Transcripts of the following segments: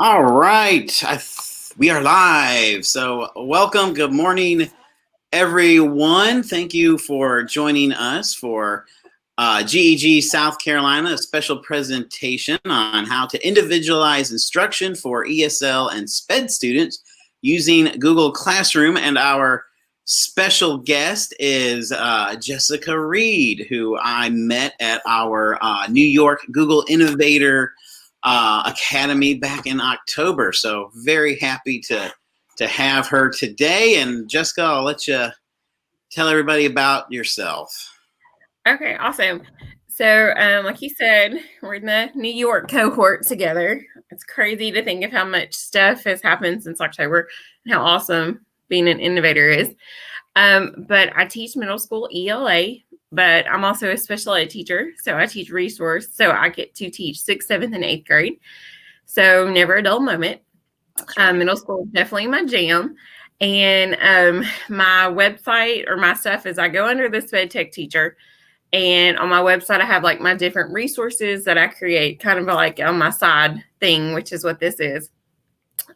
All right, we are live. So, welcome. Good morning, everyone. Thank you for joining us for GEG South Carolina, a special presentation on how to individualize instruction for ESL and Sped students using Google Classroom. And our special guest is Jessica Reed, who I met at our New York Google Innovator Academy back in October. So very happy to have her today. And Jessica, I'll let you tell everybody about yourself. Okay, awesome. So, like you said, we're in the New York cohort together. It's crazy to think of how much stuff has happened since October and how awesome being an innovator is. But I teach middle school ELA, but I'm also a special ed teacher. So I teach resource. So I get to teach 6th, 7th, and 8th grade. So never a dull moment. Right. Middle school is definitely my jam. And my website or my stuff is I go under the Sped Tech teacher. And on my website, I have like my different resources that I create kind of like on my side thing, which is what this is.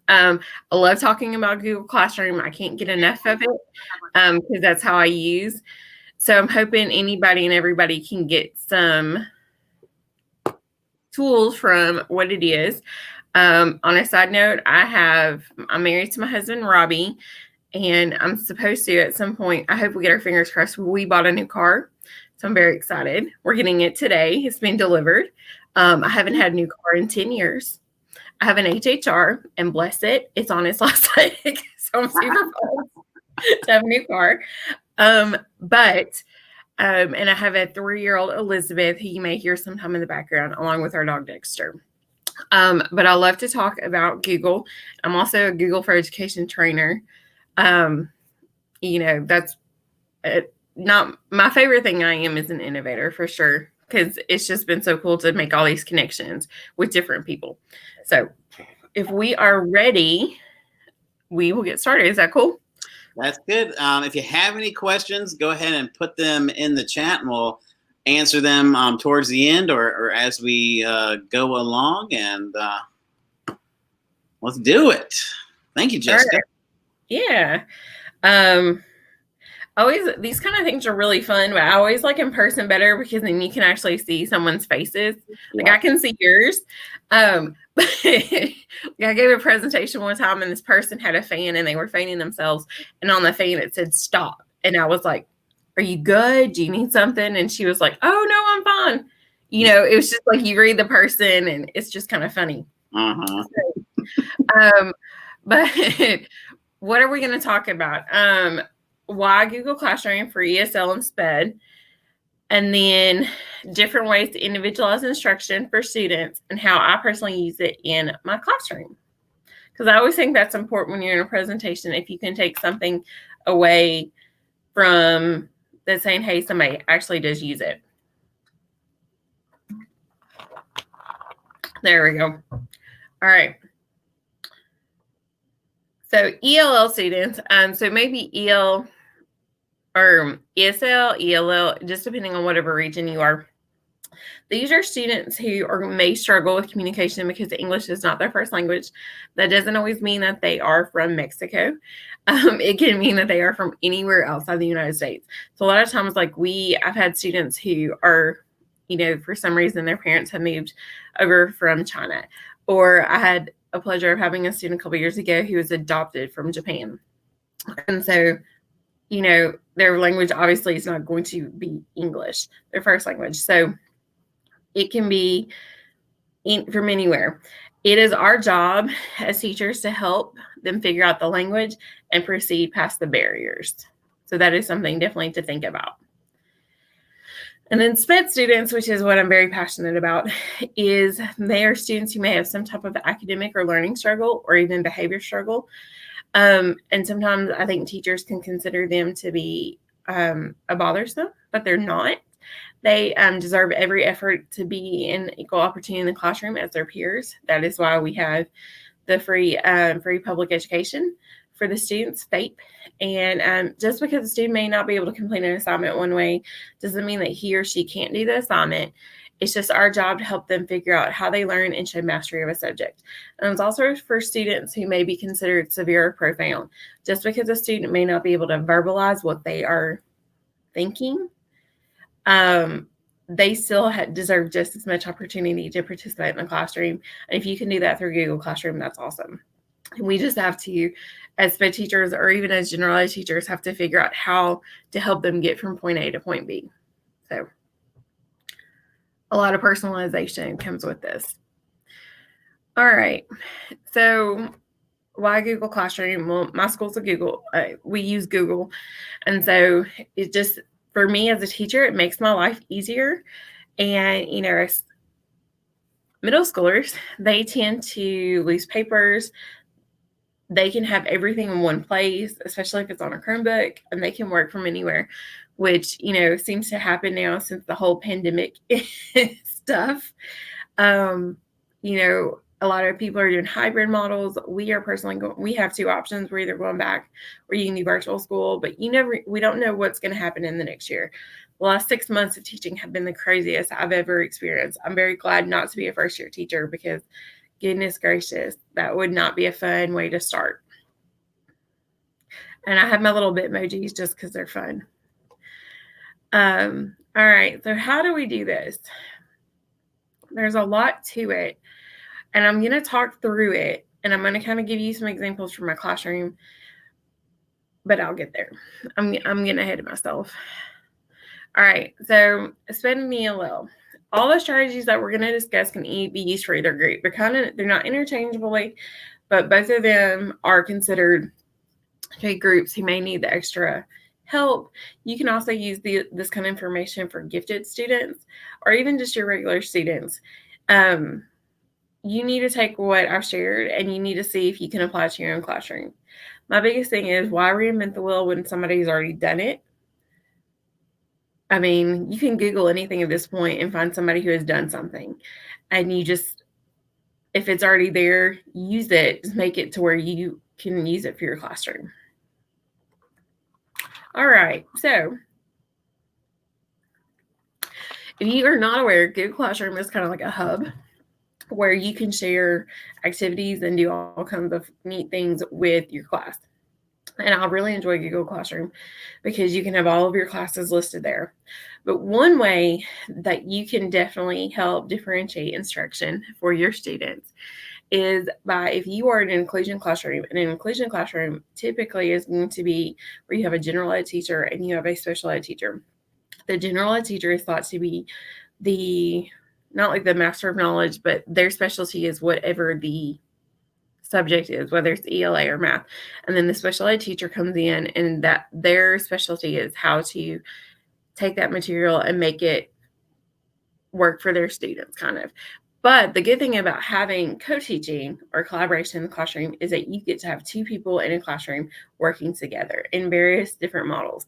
I love talking about Google Classroom. I can't get enough of it because that's how I use. So I'm hoping anybody and everybody can get some tools from what it is. On a side note, I'm married to my husband, Robbie, and I'm supposed to at some point, I hope we get our fingers crossed, we bought a new car. So I'm very excited. We're getting it today. It's been delivered. I haven't had a new car in 10 years. I have an HHR, and bless it, it's on its last leg. So I'm super pumped to have a new car. And I have a 3-year-old Elizabeth, who you may hear sometime in the background, along with our dog Dexter. But I love to talk about Google. I'm also a Google for Education trainer. That's not my favorite thing. I am as an innovator for sure, because it's just been so cool to make all these connections with different people. So if we are ready, we will get started. Is that cool? That's good. If you have any questions, go ahead and put them in the chat, and we'll answer them towards the end or as we go along. And let's do it. Thank you, Jessica. Right. Yeah. Always, these kind of things are really fun, but I always like in person better because then you can actually see someone's faces. Like I can see yours. I gave a presentation one time and this person had a fan and they were fanning themselves, and on the fan it said stop. And I was like, are you good? Do you need something? And she was like, oh no, I'm fine. It was just like you read the person and it's just kind of funny. But what are we going to talk about? Why Google Classroom for ESL and Sped, and then different ways to individualize instruction for students and how I personally use it in my classroom. Because I always think that's important when you're in a presentation, if you can take something away from that saying, hey, somebody actually does use it. There we go. All right. So ELL students, so maybe EL or ESL, ELL, just depending on whatever region you are. These are students who may struggle with communication because English is not their first language. That doesn't always mean that they are from Mexico. It can mean that they are from anywhere outside the United States. So a lot of times, I've had students who are, for some reason their parents have moved over from China. Or I had a pleasure of having a student a couple years ago who was adopted from Japan. And so, their language obviously is not going to be English, their first language. So it can be from anywhere. It is our job as teachers to help them figure out the language and proceed past the barriers. So that is something definitely to think about. And then SPED students, which is what I'm very passionate about, is they are students who may have some type of academic or learning struggle or even behavior struggle. And sometimes I think teachers can consider them to be a bothersome, but they're not. They deserve every effort to be in equal opportunity in the classroom as their peers. That is why we have the free public education for the student's FAPE. And just because the student may not be able to complete an assignment one way doesn't mean that he or she can't do the assignment. It's just our job to help them figure out how they learn and show mastery of a subject. And it's also for students who may be considered severe or profound. Just because a student may not be able to verbalize what they are thinking, they still deserve just as much opportunity to participate in the classroom. And if you can do that through Google Classroom, that's awesome. And we just have to, as SPED teachers or even as general ed teachers, have to figure out how to help them get from point A to point B. So a lot of personalization comes with this. All right. So why Google Classroom? Well, my school's a Google. We use Google. And so it just, for me as a teacher, it makes my life easier. And, middle schoolers, they tend to lose papers. They can have everything in one place, especially if it's on a Chromebook, and they can work from anywhere, which, seems to happen now since the whole pandemic stuff. A lot of people are doing hybrid models. We are personally we have two options. We're either going back or you can do virtual school, but we don't know what's going to happen in the next year. The last 6 months of teaching have been the craziest I've ever experienced. I'm very glad not to be a first year teacher because goodness gracious, that would not be a fun way to start. And I have my little Bitmojis just because they're fun. All right, so how do we do this? There's a lot to it. And I'm going to talk through it, and I'm going to kind of give you some examples from my classroom, but I'll get there. I'm getting ahead of myself. All right, so SPED and ELL. All the strategies that we're going to discuss can be used for either group. They're not interchangeably, but both of them are considered groups who may need the extra help. You can also use this kind of information for gifted students or even just your regular students. You need to take what I've shared and you need to see if you can apply it to your own classroom. My biggest thing is, why reinvent the wheel when somebody's already done it? I mean, you can Google anything at this point and find somebody who has done something. And if it's already there, use it. Just make it to where you can use it for your classroom. All right, so if you are not aware, Google Classroom is kind of like a hub where you can share activities and do all kinds of neat things with your class. And I really enjoy Google Classroom because you can have all of your classes listed there. But one way that you can definitely help differentiate instruction for your students is by, if you are in an inclusion classroom, and an inclusion classroom typically is going to be where you have a general ed teacher and you have a special ed teacher. The general ed teacher is thought to be not like the master of knowledge, but their specialty is whatever the subject is, whether it's ELA or math. And then the special ed teacher comes in and that their specialty is how to take that material and make it work for their students, kind of. But the good thing about having co-teaching or collaboration in the classroom is that you get to have two people in a classroom working together in various different models.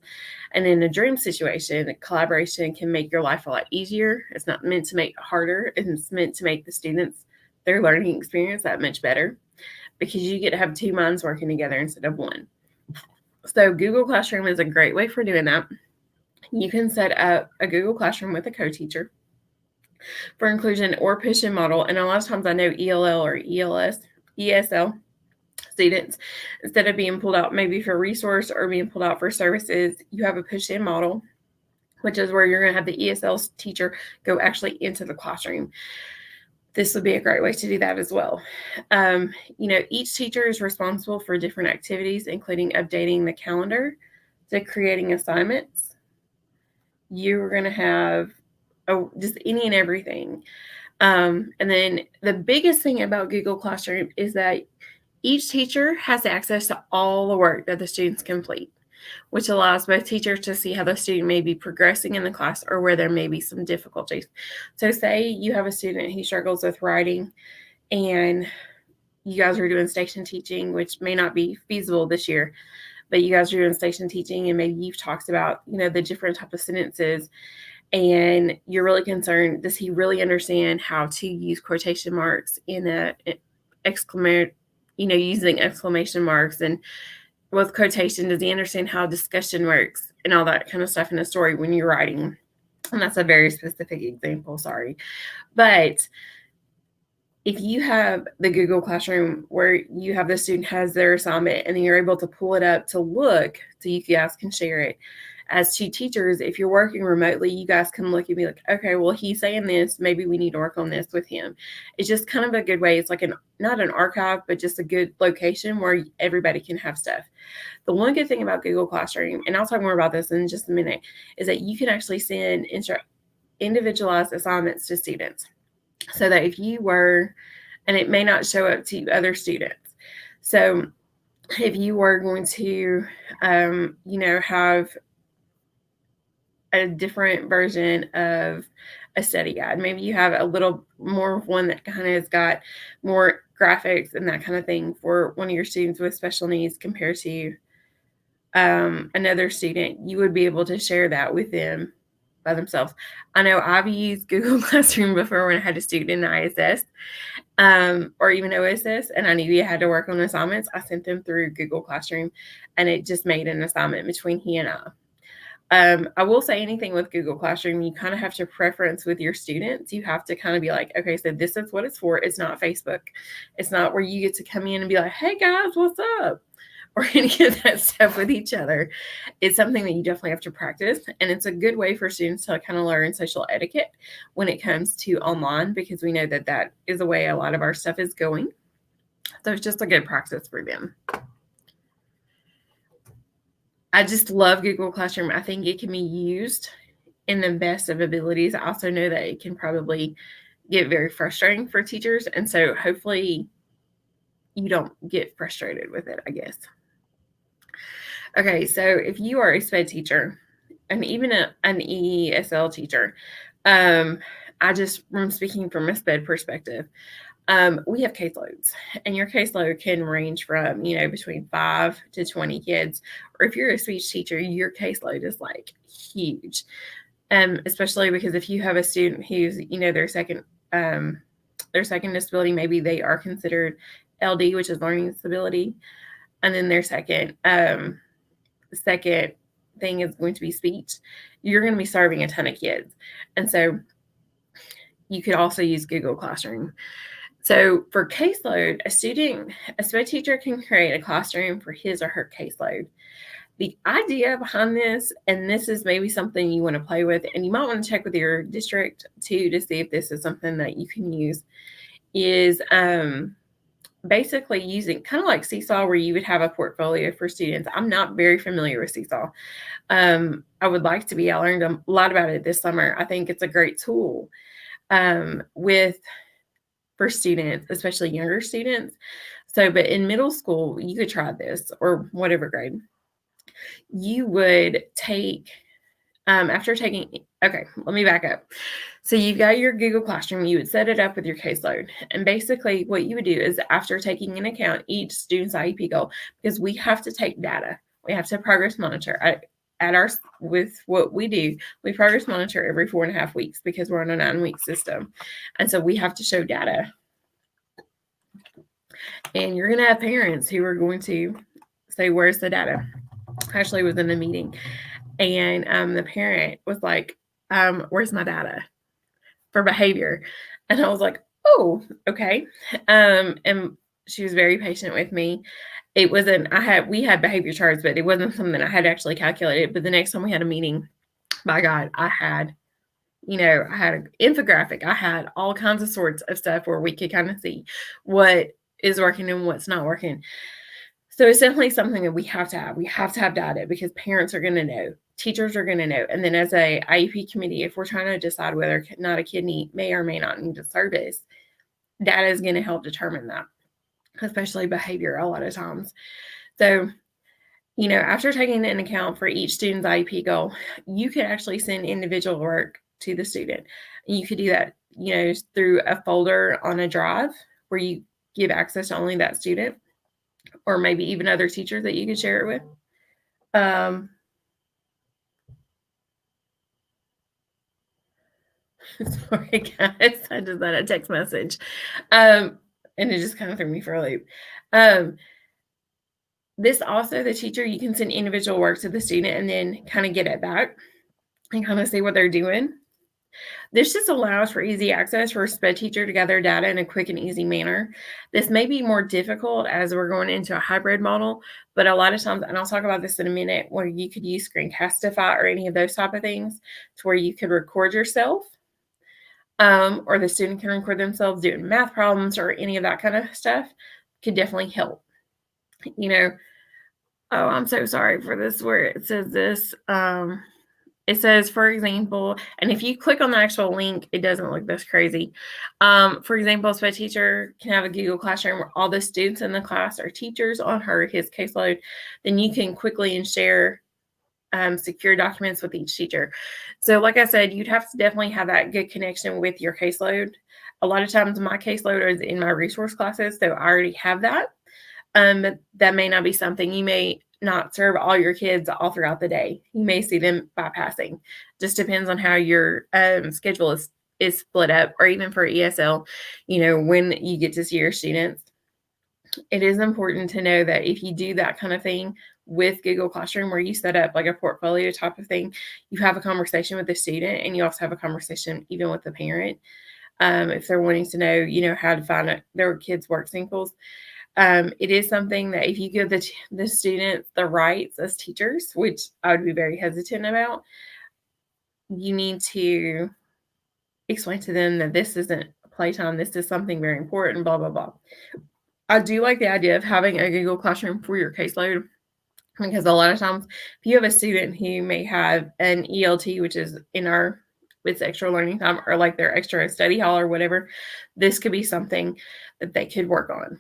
And in a dream situation, collaboration can make your life a lot easier. It's not meant to make it harder. It's meant to make the students, their learning experience, that much better, because you get to have two minds working together instead of one. So Google Classroom is a great way for doing that. You can set up a Google Classroom with a co-teacher for inclusion or push-in model. And a lot of times I know ELL or ESL students, instead of being pulled out maybe for resource or being pulled out for services, you have a push-in model, which is where you're going to have the ESL teacher go actually into the classroom. This would be a great way to do that as well. Each teacher is responsible for different activities, including updating the calendar to creating assignments. You're going to have just any and everything. And then the biggest thing about Google Classroom is that each teacher has access to all the work that the students complete, which allows both teachers to see how the student may be progressing in the class or where there may be some difficulties. So say you have a student who struggles with writing and you guys are doing station teaching, which may not be feasible this year, but you guys are doing station teaching and maybe you've talked about, the different type of sentences, and you're really concerned, does he really understand how to use quotation marks in a using exclamation marks and with quotation? Does he understand how discussion works and all that kind of stuff in a story when you're writing? And that's a very specific example, sorry. But if you have the Google Classroom where you have the student has their assignment and then you're able to pull it up to look so you guys can share it. As two teachers, if you're working remotely, you guys can look and be like, okay, well, he's saying this, maybe we need to work on this with him. It's just kind of a good way. It's like not an archive, but just a good location where everybody can have stuff. The one good thing about Google Classroom, and I'll talk more about this in just a minute, is that you can actually send individualized assignments to students. So that if you were, and it may not show up to other students. So if you were going to, have a different version of a study guide, maybe you have a little more of one that kind of has got more graphics and that kind of thing for one of your students with special needs compared to another student, you would be able to share that with them by themselves. I know I've used Google Classroom before when I had a student in ISS or even OSS, and I knew you had to work on assignments. I sent them through Google Classroom, and it just made an assignment between he and I. I will say anything with Google Classroom, you kind of have to preference with your students. You have to kind of be like, okay, so this is what it's for. It's not Facebook. It's not where you get to come in and be like, hey guys, what's up? Or any of that stuff with each other. It's something that you definitely have to practice. And it's a good way for students to kind of learn social etiquette when it comes to online, because we know that that is the way a lot of our stuff is going. So it's just a good practice for them. I just love Google Classroom. I think it can be used in the best of abilities. I also know that it can probably get very frustrating for teachers. And so hopefully you don't get frustrated with it, I guess. Okay, so if you are a SPED teacher and even an ESL teacher, I'm speaking from a SPED perspective. We have caseloads, and your caseload can range from, between 5 to 20 kids. Or if you're a speech teacher, your caseload is like huge. Especially because if you have a student who's, their second disability, maybe they are considered LD, which is learning disability, and then their second thing is going to be speech, you're going to be serving a ton of kids. And so you could also use Google Classroom. So for caseload, a SPED teacher can create a classroom for his or her caseload. The idea behind this, and this is maybe something you want to play with, and you might want to check with your district too to see if this is something that you can use, is basically using kind of like Seesaw, where you would have a portfolio for students. I'm not very familiar with Seesaw. I would like to be. I learned a lot about it this summer. I think it's a great tool for students, especially younger students. So, but in middle school, you could try this, or whatever grade. You would take, okay, let me back up. So you've got your Google Classroom, you would set it up with your caseload. And basically what you would do is, after taking into account each student's IEP goal, because we have to take data, we have to progress monitor. With what we do, we progress monitor every 4.5 weeks because we're on a 9-week system. And so we have to show data. And you're going to have parents who are going to say, where's the data? I actually was in a meeting, and the parent was like, where's my data for behavior? And I was like, oh, okay. And she was very patient with me. It wasn't, we had behavior charts, but it wasn't something I had actually calculated. But the next time we had a meeting, by God, I had an infographic. I had all kinds of sorts of stuff where we could kind of see what is working and what's not working. So it's definitely something that we have to have. We have to have data because parents are going to know, teachers are going to know. And then as a IEP committee, if we're trying to decide whether or not a kid may or may not need a service, data is going to help determine that, especially behavior a lot of times. So, after taking into account for each student's IEP goal, you could actually send individual work to the student. You could do that, through a folder on a drive where you give access to only that student, or maybe even other teachers that you could share it with. Sorry, guys, I just got a text message. and it just kind of threw me for a loop. This also, the teacher, you can send individual work to the student and then kind of get it back and kind of see what they're doing. This just allows for easy access for a SPED teacher to gather data in a quick and easy manner. This may be more difficult as we're going into a hybrid model, but a lot of times, and I'll talk about this in a minute, where you could use Screencastify or any of those type of things to where you could record yourself, or the student can record themselves doing math problems or any of that kind of stuff, could definitely help. Oh, I'm so sorry for this where it says this. It says, for example, and if you click on the actual link, it doesn't look this crazy. For example, a SPED teacher can have a Google Classroom where all the students in the class are teachers on his caseload. Then you can quickly and share secure documents with each teacher. So like I said, you'd have to definitely have that good connection with your caseload. A lot of times my caseload is in my resource classes, so I already have that. That may not be something. You may not serve all your kids all throughout the day. You may see them bypassing. Just depends on how your schedule is split up, or even for ESL, when you get to see your students. It is important to know that if you do that kind of thing with Google Classroom, where you set up like a portfolio type of thing, you have a conversation with the student, and you also have a conversation even with the parent, if they're wanting to know, how to find their kids' work samples. It is something that if you give the students the rights as teachers, which I would be very hesitant about, you need to explain to them that this isn't playtime. This is something very important, blah, blah, blah. I do like the idea of having a Google Classroom for your caseload, because a lot of times if you have a student who may have an ELT, which is with extra learning time, or like their extra study hall or whatever, this could be something that they could work on.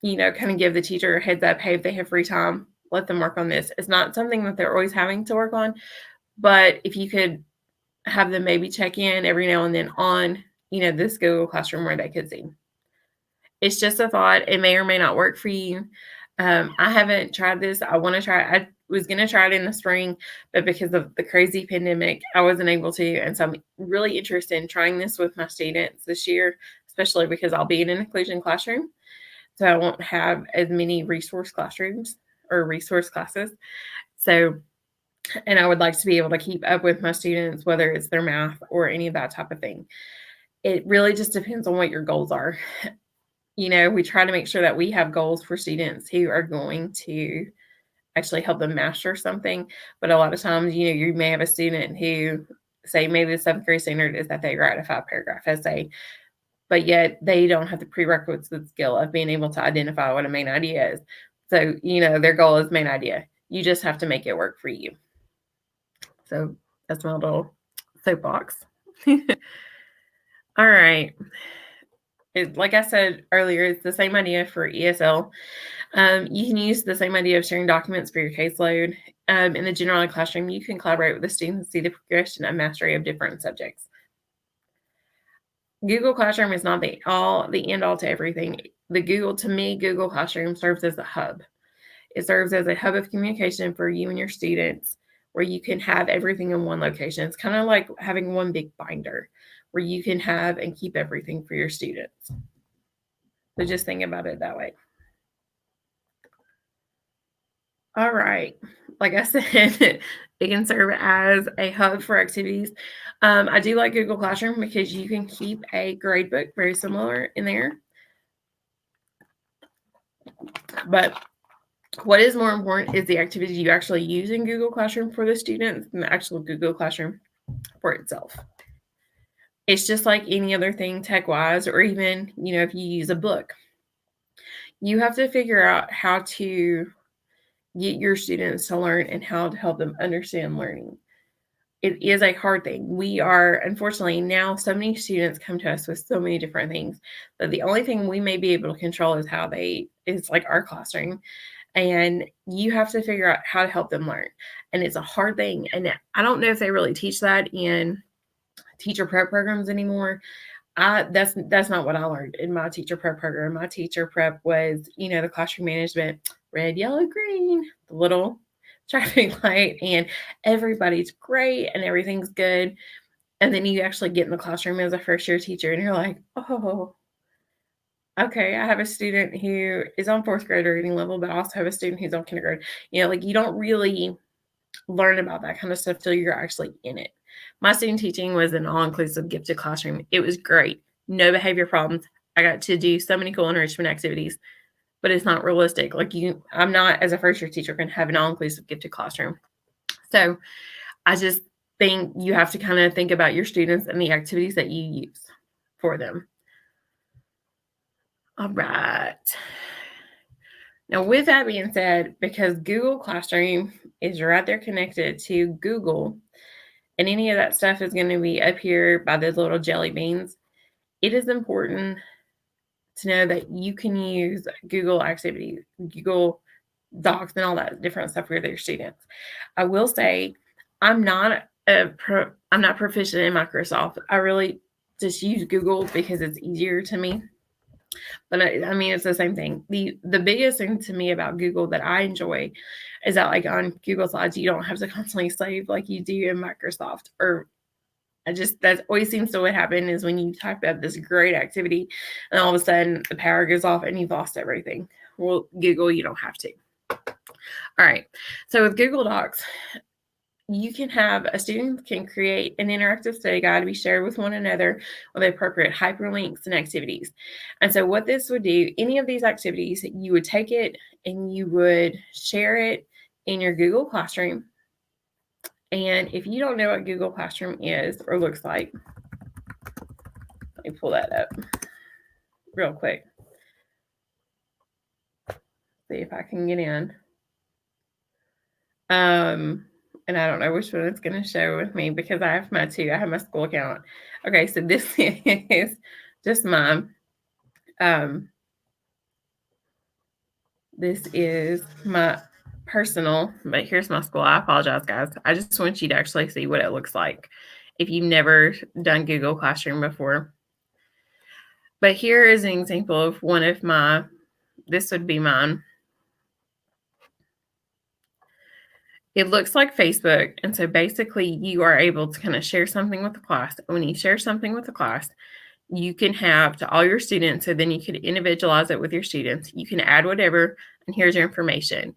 Kind of give the teacher a heads up, hey, if they have free time, let them work on this. It's not something that they're always having to work on, but if you could have them maybe check in every now and then on, this Google Classroom where they could see. It's just a thought. It may or may not work for you. I haven't tried this. I want to try it. I was going to try it in the spring, but because of the crazy pandemic, I wasn't able to. And so I'm really interested in trying this with my students this year, especially because I'll be in an inclusion classroom. So I won't have as many resource classrooms or resource classes. So, and I would like to be able to keep up with my students, whether it's their math or any of that type of thing. It really just depends on what your goals are. We try to make sure that we have goals for students who are going to actually help them master something. But a lot of times, you may have a student who, say, maybe the 7th grade standard is that they write a 5-paragraph essay, but yet they don't have the prerequisite skill of being able to identify what a main idea is. So, their goal is main idea. You just have to make it work for you. So that's my little soapbox. All right. Like I said earlier, it's the same idea for ESL. You can use the same idea of sharing documents for your caseload. In the general ed classroom, you can collaborate with the students to see the progression of mastery of different subjects. Google Classroom is not the end all to everything. To me, Google Classroom serves as a hub. It serves as a hub of communication for you and your students, where you can have everything in one location. It's kind of like having one big binder where you can have and keep everything for your students. So just think about it that way. All right. Like I said, it can serve as a hub for activities. I do like Google Classroom because you can keep a grade book very similar in there. But what is more important is the activities you actually use in Google Classroom for the students and the actual Google Classroom for itself. It's just like any other thing tech-wise, or even, if you use a book. You have to figure out how to get your students to learn and how to help them understand learning. It is a hard thing. We are, unfortunately, now so many students come to us with so many different things that the only thing we may be able to control is it's like our classroom. And you have to figure out how to help them learn. And it's a hard thing. And I don't know if they really teach that in teacher prep programs anymore. That's not what I learned in my teacher prep program. My teacher prep was, the classroom management, red, yellow, green, the little traffic light, and everybody's great and everything's good. And then you actually get in the classroom as a first year teacher and you're like, oh, okay, I have a student who is on 4th grade reading level, but I also have a student who's on kindergarten. Like you don't really learn about that kind of stuff till you're actually in it. My student teaching was an all-inclusive gifted classroom. It was great. No behavior problems. I got to do so many cool enrichment activities, but it's not realistic. I'm not, as a first year teacher, going to have an all-inclusive gifted classroom. So I just think you have to kind of think about your students and the activities that you use for them. All right. Now, with that being said, because Google Classroom is right there connected to Google, and any of that stuff is going to be up here by those little jelly beans, it is important to know that you can use Google Activities, Google Docs, and all that different stuff with your students. I will say I'm not proficient in Microsoft. I really just use Google because it's easier to me. But I mean, it's the same thing. The biggest thing to me about Google that I enjoy is that, like, on Google Slides, you don't have to constantly save like you do in Microsoft. Or that always seems to what happen is when you type out this great activity and all of a sudden the power goes off and you've lost everything. Well, Google, you don't have to. All right. So with Google Docs, you can have a student can create an interactive study guide to be shared with one another with appropriate hyperlinks and activities. And so what this would do, any of these activities, you would take it and you would share it in your Google Classroom. And if you don't know what Google Classroom is or looks like, let me pull that up real quick. See if I can get in. And I don't know which one it's going to show with me because I have my two. I have my school account. Okay, so this is just mine. This is my personal, but here's my school. I apologize, guys. I just want you to actually see what it looks like if you've never done Google Classroom before. But here is an example of one of this would be mine. It looks like Facebook. And so basically you are able to kind of share something with the class. When you share something with the class, you can have to all your students. So then you could individualize it with your students. You can add whatever, and here's your information.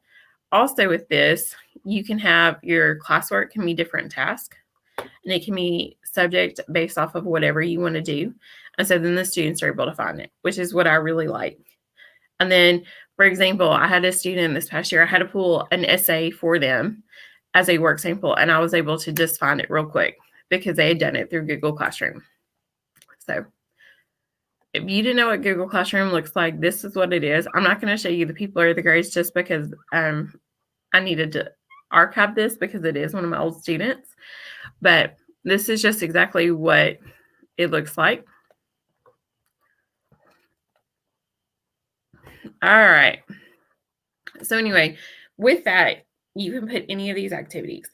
Also with this, you can have your classwork can be different tasks, and it can be subject based off of whatever you want to do. And so then the students are able to find it, which is what I really like. And then, for example, I had a student this past year, I had to pull an essay for them as a work sample, and I was able to just find it real quick because they had done it through Google Classroom. So if you didn't know what Google Classroom looks like, this is what it is. I'm not going to show you the people or the grades just because I needed to archive this because it is one of my old students. But this is just exactly what it looks like. All right. So anyway, with that, you can put any of these activities.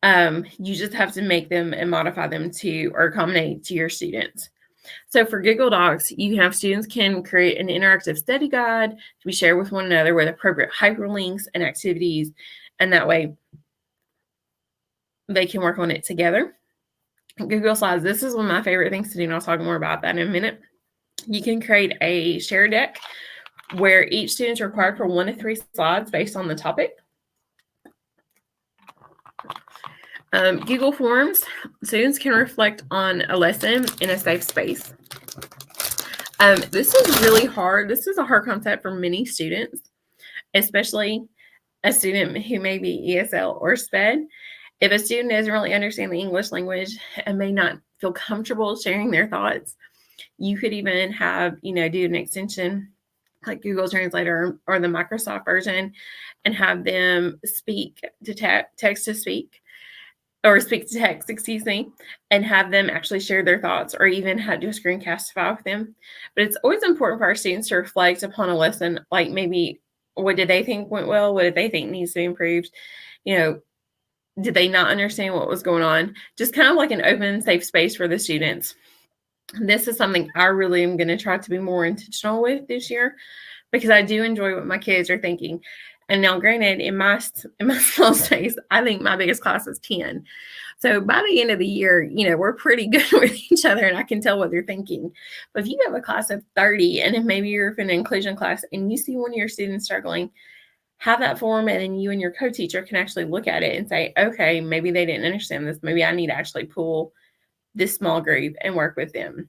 You just have to make them and modify them to or accommodate to your students. So for Google Docs, you can have students can create an interactive study guide to be shared with one another with appropriate hyperlinks and activities. And that way they can work on it together. Google Slides, this is one of my favorite things to do, and I'll talk more about that in a minute. You can create a share deck where each student is required for 1 to 3 slides based on the topic. Google Forms, students can reflect on a lesson in a safe space. This is really hard. This is a hard concept for many students, especially a student who may be ESL or SPED. If a student doesn't really understand the English language and may not feel comfortable sharing their thoughts, you could even have, do an extension like Google Translator or the Microsoft version and have them speak to text to speak. Or speak to text, and have them actually share their thoughts or even do a screencastify with them. But it's always important for our students to reflect upon a lesson, like maybe what did they think went well? What did they think needs to be improved? Did they not understand what was going on? Just kind of like an open, safe space for the students. This is something I really am going to try to be more intentional with this year because I do enjoy what my kids are thinking. And now, granted, in my small space, I think my biggest class is 10. So by the end of the year, we're pretty good with each other, and I can tell what they're thinking. But if you have a class of 30, and if maybe you're in an inclusion class and you see one of your students struggling, have that forum, and then you and your co-teacher can actually look at it and say, okay, maybe they didn't understand this. Maybe I need to actually pull this small group and work with them,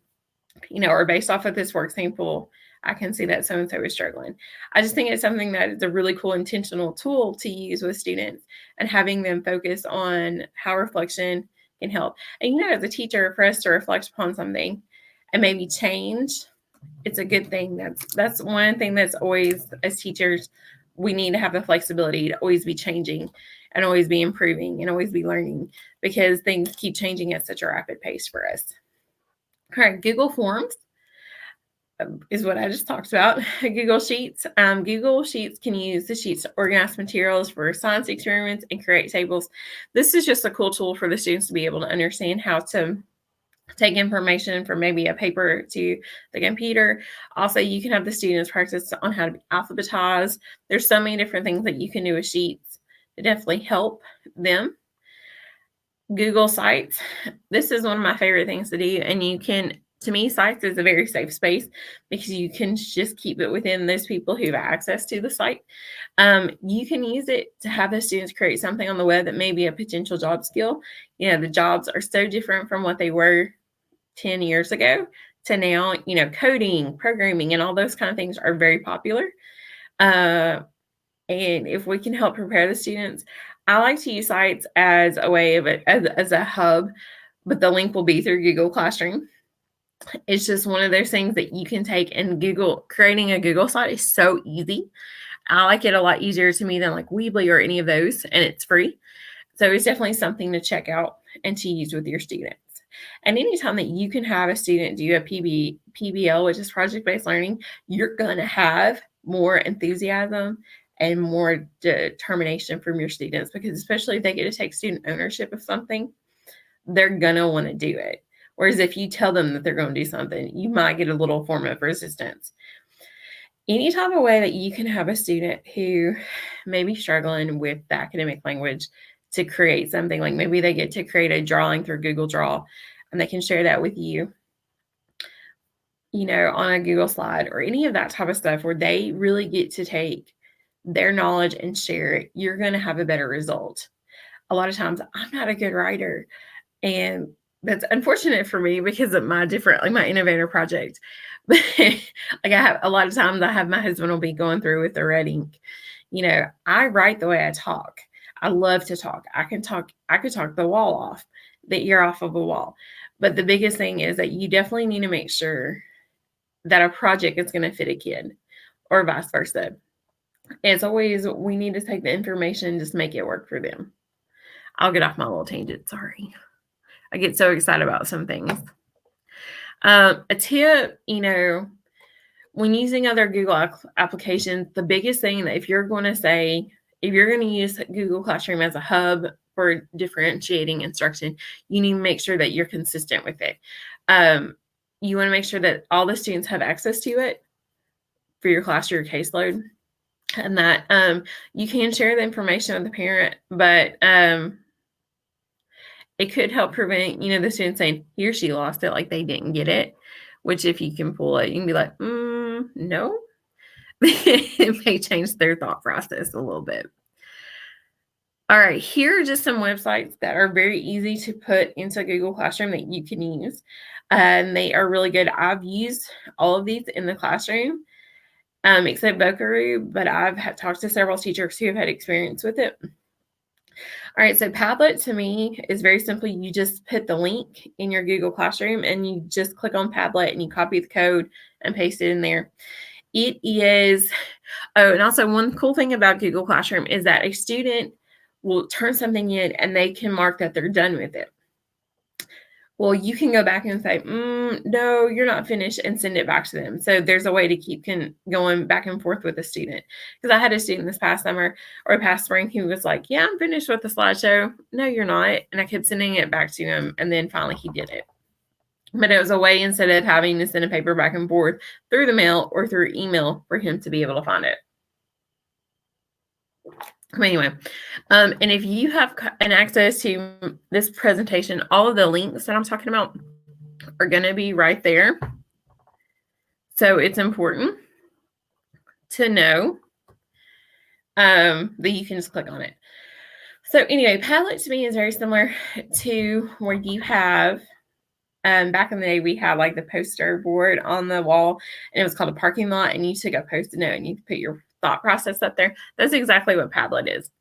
or based off of this work sample, I can see that so-and-so is struggling. I just think it's something that is a really cool intentional tool to use with students, and having them focus on how reflection can help. And, as a teacher, for us to reflect upon something and maybe change, it's a good thing. That's one thing that's always, as teachers, we need to have the flexibility to always be changing and always be improving and always be learning, because things keep changing at such a rapid pace for us. All right, Google Forms is what I just talked about. Google Sheets. Google Sheets can use the sheets to organize materials for science experiments and create tables. This is just a cool tool for the students to be able to understand how to take information from maybe a paper to the computer. Also, you can have the students practice on how to be alphabetized. There's so many different things that you can do with sheets to definitely help them. Google Sites. This is one of my favorite things to do, and to me, Sites is a very safe space because you can just keep it within those people who have access to the site. You can use it to have the students create something on the web that may be a potential job skill. The jobs are so different from what they were 10 years ago to now. Coding, programming, and all those kind of things are very popular. And if we can help prepare the students, I like to use Sites as a way of it, as a hub, but the link will be through Google Classroom. It's just one of those things that you can take, and creating a Google site is so easy. I like it a lot easier to me than like Weebly or any of those, and it's free. So it's definitely something to check out and to use with your students. And anytime that you can have a student do a PBL, which is project-based learning, you're going to have more enthusiasm and more determination from your students, because especially if they get to take student ownership of something, they're going to want to do it. Whereas if you tell them that they're going to do something, you might get a little form of resistance. Any type of way that you can have a student who may be struggling with the academic language to create something, like maybe they get to create a drawing through Google Draw, and they can share that with you, on a Google slide, or any of that type of stuff where they really get to take their knowledge and share it, you're going to have a better result. A lot of times I'm not a good writer, and that's unfortunate for me because of my innovator project. But I have a lot of times I have my husband will be going through with the red ink. I write the way I talk. I love to talk. I could talk the wall off, the ear off of a wall. But the biggest thing is that you definitely need to make sure that a project is going to fit a kid, or vice versa. As always, we need to take the information and just make it work for them. I'll get off my little tangent. Sorry. I get so excited about some things. A tip, when using other Google applications, the biggest thing that if you're going to use Google Classroom as a hub for differentiating instruction, you need to make sure that you're consistent with it. You want to make sure that all the students have access to it for your class or your caseload, and that you can share the information with the parent, but it could help prevent, the student saying he or she lost it, like they didn't get it, which if you can pull it, you can be like, no. It may change their thought process a little bit. All right, here are just some websites that are very easy to put into Google Classroom that you can use. And they are really good. I've used all of these in the classroom, except Bokaroo, but I've talked to several teachers who have had experience with it. All right, so Padlet to me is very simple. You just put the link in your Google Classroom and you just click on Padlet and you copy the code and paste it in there. It is, and also one cool thing about Google Classroom is that a student will turn something in and they can mark that they're done with it. Well, you can go back and say, no, you're not finished, and send it back to them. So there's a way to keep going back and forth with a student. Because I had a student this past summer or past spring who was like, yeah, I'm finished with the slideshow. No, you're not. And I kept sending it back to him. And then finally he did it. But it was a way, instead of having to send a paper back and forth through the mail or through email, for him to be able to find it. Anyway, and if you have an access to this presentation, all of the links that I'm talking about are going to be right there. So it's important to know that you can just click on it. So anyway, Padlet to me is very similar to where you have, back in the day, we had like the poster board on the wall, and it was called a parking lot, and you took a Post-it note and you put your thought process up there. That's exactly what Padlet is.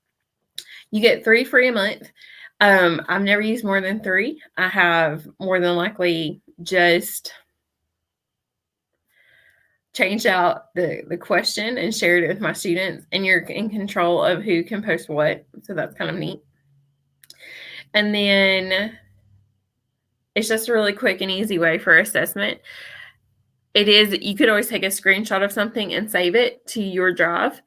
You get 3 free a month. I've never used more than 3. I have more than likely just changed out the question and shared it with my students, and you're in control of who can post what. So that's kind of neat. And then it's just a really quick and easy way for assessment. It is, you could always take a screenshot of something and save it to your drive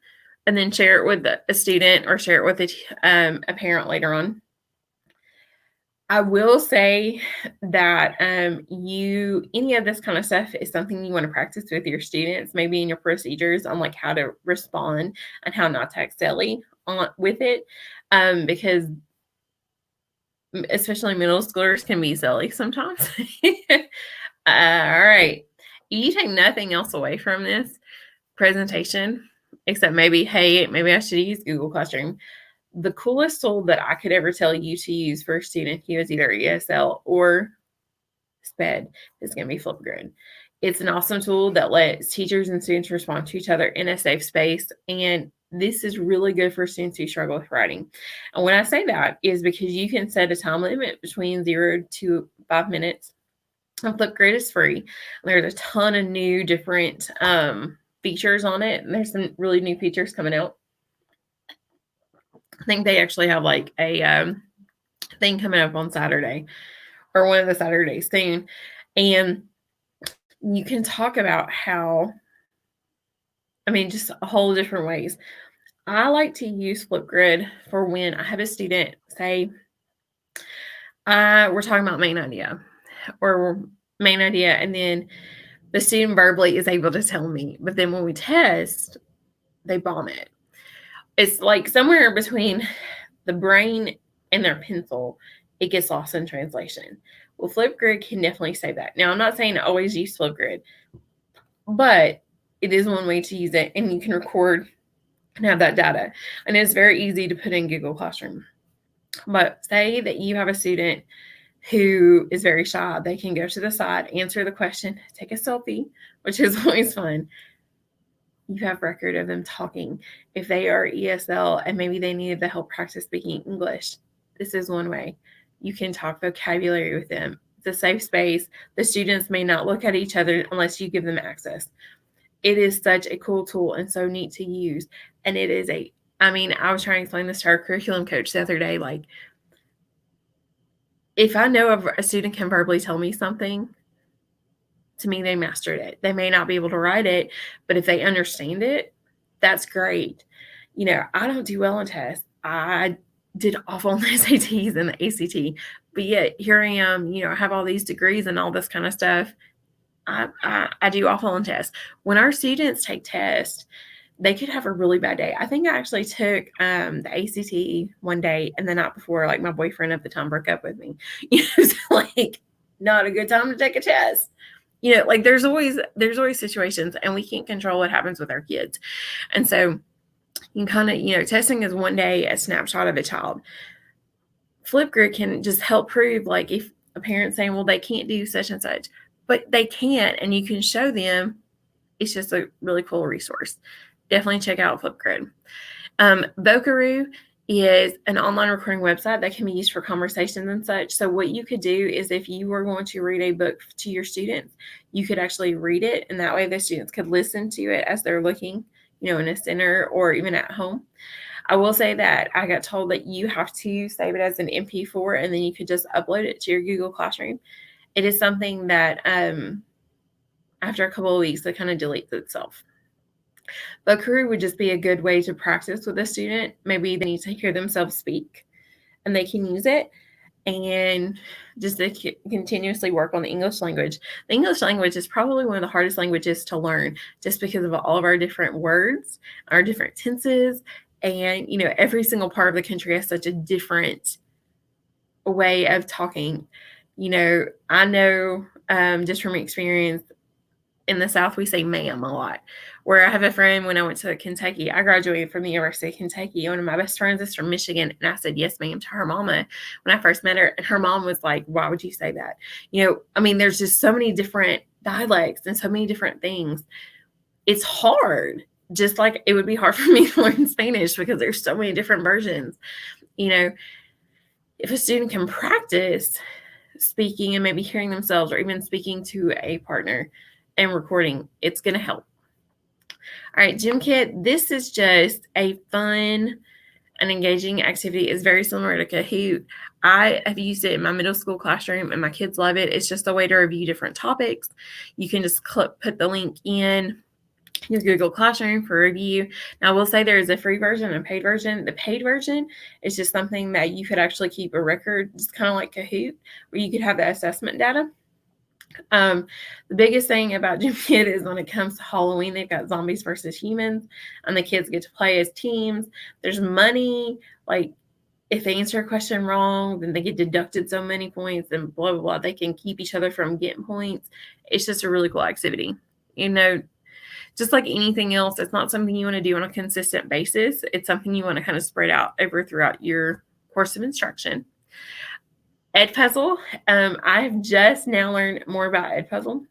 and then share it with a student or share it with a parent later on. I will say that any of this kind of stuff is something you want to practice with your students, maybe in your procedures on like how to respond and how not to act silly with it, because especially middle schoolers can be silly sometimes. All right. You take nothing else away from this presentation except maybe, hey, maybe I should use Google Classroom. The coolest tool that I could ever tell you to use for a student who is either ESL or SPED is going to be Flipgrid. It's an awesome tool that lets teachers and students respond to each other in a safe space. And this is really good for students who struggle with writing. And when I say that is because you can set a time limit between 0 to 5 minutes. And Flipgrid is free. There's a ton of new different features on it. And there's some really new features coming out. I think they actually have like a thing coming up on Saturday or one of the Saturdays soon. And you can talk about how, just a whole different ways. I like to use Flipgrid for when I have a student say, we're talking about main idea, and then the student verbally is able to tell me, but then when we test, they bomb it. It's like somewhere between the brain and their pencil, it gets lost in translation. Well, Flipgrid can definitely save that. Now, I'm not saying always use Flipgrid, but it is one way to use it, and you can record and have that data. And it's very easy to put in Google Classroom. But say that you have a student who is very shy. They can go to the side, answer the question, take a selfie, which is always fun. You have record of them talking. If they are ESL and maybe they needed the help practice speaking English, this is one way. You can talk vocabulary with them. It's a safe space. The students may not look at each other unless you give them access. It is such a cool tool and so neat to use. And it is I was trying to explain this to our curriculum coach the other day. Like, if I know a student can verbally tell me something, to me, they mastered it. They may not be able to write it, but if they understand it, that's great. I don't do well on tests. I did awful on the SATs and the ACT, but yet here I am, I have all these degrees and all this kind of stuff. I do awful on tests. When our students take tests, they could have a really bad day. I think I actually took the ACT one day, and the night before, like, my boyfriend at the time broke up with me. It was like not a good time to take a test. Like there's always situations, and we can't control what happens with our kids. And so you can kind of, testing is one day a snapshot of a child. Flipgrid can just help prove, like, if a parent's saying, well, they can't do such and such, but they can, and you can show them. It's just a really cool resource. Definitely check out Flipgrid. Vocaroo is an online recording website that can be used for conversations and such. So what you could do is, if you were going to read a book to your students, you could actually read it, and that way the students could listen to it as they're looking, in a center or even at home. I will say that I got told that you have to save it as an MP4, and then you could just upload it to your Google Classroom. It is something that after a couple of weeks, it kind of deletes itself. Vocaroo would just be a good way to practice with a student. Maybe they need to hear themselves speak, and they can use it, and just to continuously work on the English language. The English language is probably one of the hardest languages to learn, just because of all of our different words, our different tenses, And, every single part of the country has such a different way of talking. I know, just from experience, in the South, we say ma'am a lot. Where I have a friend, when I went to Kentucky, I graduated from the University of Kentucky. One of my best friends is from Michigan. And I said, yes, ma'am, to her mama when I first met her. And her mom was like, why would you say that? There's just so many different dialects and so many different things. It's hard. Just like it would be hard for me to learn Spanish because there's so many different versions. If a student can practice speaking and maybe hearing themselves or even speaking to a partner and recording, it's going to help. All right, Gym Kit, this is just a fun and engaging activity. It's very similar to Kahoot. I have used it in my middle school classroom and my kids love it. It's just a way to review different topics. You can just put the link in your Google Classroom for review. Now, I will say there is a free version and a paid version. The paid version is just something that you could actually keep a record, just kind of like Kahoot, where you could have the assessment data. The biggest thing about Gym Kit is when it comes to Halloween, they've got zombies versus humans, and the kids get to play as teams. There's money, like if they answer a question wrong, then they get deducted so many points and blah, blah, blah. They can keep each other from getting points. It's just a really cool activity. Just like anything else, it's not something you want to do on a consistent basis. It's something you want to kind of spread out throughout your course of instruction. Edpuzzle. I've just now learned more about Edpuzzle.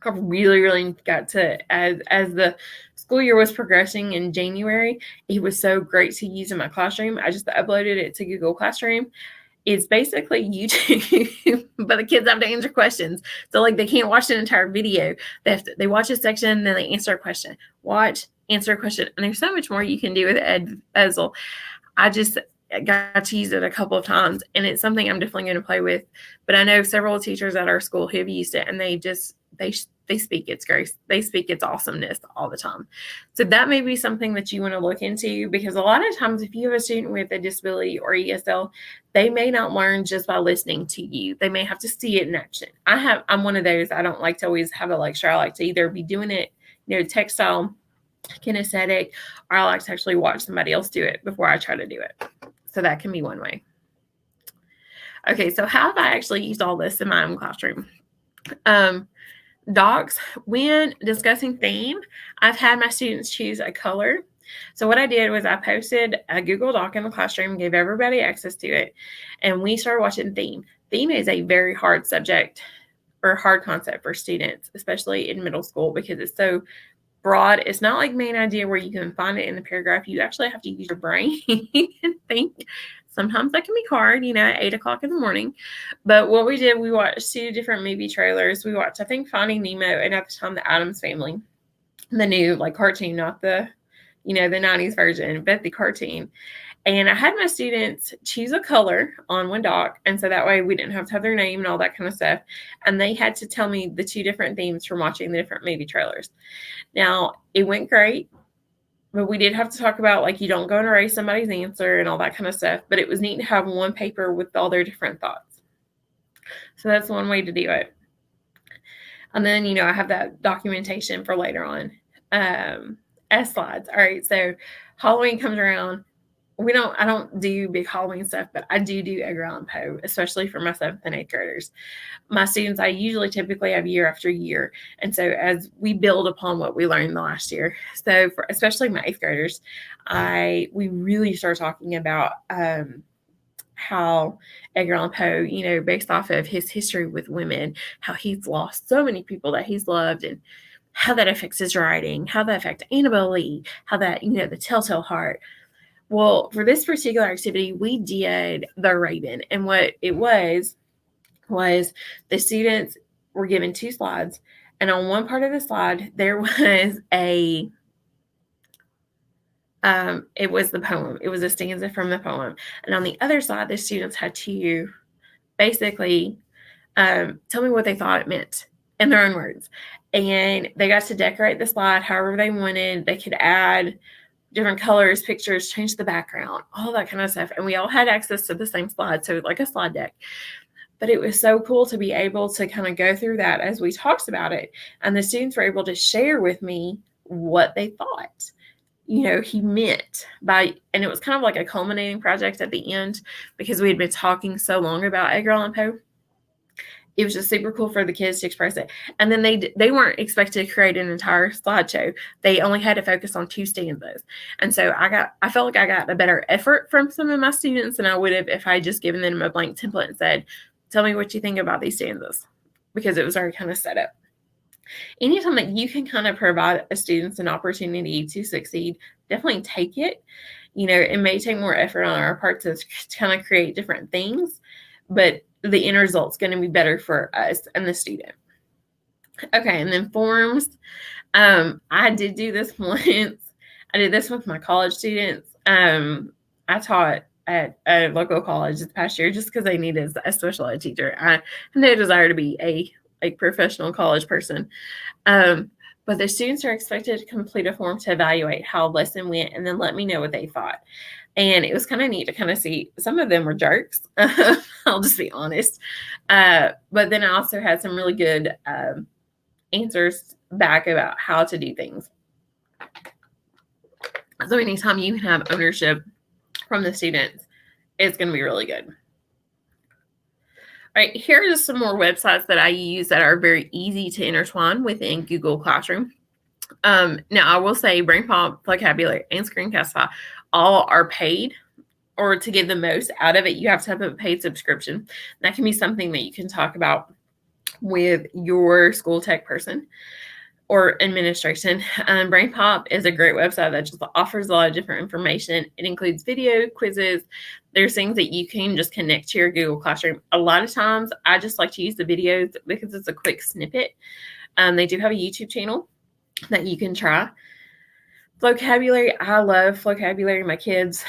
I really, really got to, as the school year was progressing in January, it was so great to use in my classroom. I just uploaded it to Google Classroom. It's basically YouTube, but the kids have to answer questions. So like they can't watch an entire video. They watch a section, then they answer a question. Watch, answer a question. And there's so much more you can do with Edpuzzle. I just got to use it a couple of times, and it's something I'm definitely going to play with. But I know several teachers at our school who have used it, and they speak its grace. They speak its awesomeness all the time. So that may be something that you want to look into, because a lot of times if you have a student with a disability or ESL, they may not learn just by listening to you. They may have to see it in action. I'm one of those. I don't like to always have a lecture. I like to either be doing it, textile, kinesthetic, or I like to actually watch somebody else do it before I try to do it. So that can be one way. Okay, so how have I actually used all this in my own classroom? Docs, when discussing theme, I've had my students choose a color. So what I did was I posted a Google Doc in the classroom, gave everybody access to it, and we started watching theme. Theme is a very hard subject or hard concept for students, especially in middle school, because it's so broad. It's not like main idea where you can find it in the paragraph. You actually have to use your brain and think. Sometimes that can be hard, at 8 o'clock in the morning. But what we did, we watched 2 different movie trailers. We watched, I think, Finding Nemo, and at the time, The Addams Family, the new cartoon, not the, the 90s version, but the cartoon. And I had my students choose a color on one doc. And so that way we didn't have to have their name and all that kind of stuff. And they had to tell me the 2 different themes from watching the different movie trailers. Now, it went great, but we did have to talk about, you don't go and erase somebody's answer and all that kind of stuff. But it was neat to have one paper with all their different thoughts. So that's one way to do it. And then, I have that documentation for later on. S slides. All right, so Halloween comes around. I don't do big Halloween stuff, but I do Edgar Allan Poe, especially for my 7th and 8th graders. My students, I typically have year after year. And so as we build upon what we learned the last year, so for especially my 8th graders, we really start talking about how Edgar Allan Poe, based off of his history with women, how he's lost so many people that he's loved, and how that affects his writing, how that affects Annabelle Lee, how that, the Telltale Heart. Well, for this particular activity, we did The Raven. And what it was the students were given 2 slides. And on one part of the slide, there was it was the poem. It was a stanza from the poem. And on the other side, the students had to basically tell me what they thought it meant in their own words. And they got to decorate the slide however they wanted. They could add different colors, pictures, change the background, all that kind of stuff. And we all had access to the same slide, so like a slide deck. But it was so cool to be able to kind of go through that as we talked about it. And the students were able to share with me what they thought. he meant by, and it was kind of like a culminating project at the end because we had been talking so long about Edgar Allan Poe. It was just super cool for the kids to express it. And then they weren't expected to create an entire slideshow. They only had to focus on 2 stanzas. And so I felt like I got a better effort from some of my students than I would have if I just given them a blank template and said, tell me what you think about these stanzas, because it was already kind of set up. Anytime that you can kind of provide a students an opportunity to succeed, definitely take it. It may take more effort on our part to kind of create different things, but the end result's going to be better for us and the student. Okay, and then forms. I did do this once. I did this with my college students. I taught at a local college this past year just because they needed a special ed teacher. I had no desire to be a professional college person. But the students are expected to complete a form to evaluate how a lesson went and then let me know what they thought. And it was kind of neat to kind of see some of them were jerks. I'll just be honest. But then I also had some really good answers back about how to do things. So anytime you can have ownership from the students, it's going to be really good. All right, here are just some more websites that I use that are very easy to intertwine within Google Classroom. Now, I will say BrainPop, Vocabulary, and Screencastify all are paid, or to get the most out of it, you have to have a paid subscription. That can be something that you can talk about with your school tech person or administration. BrainPop is a great website that just offers a lot of different information. It includes video, quizzes. There's things that you can just connect to your Google Classroom. A lot of times, I just like to use the videos because it's a quick snippet. They do have a YouTube channel that you can try. Vocabulary, I love vocabulary. My kids,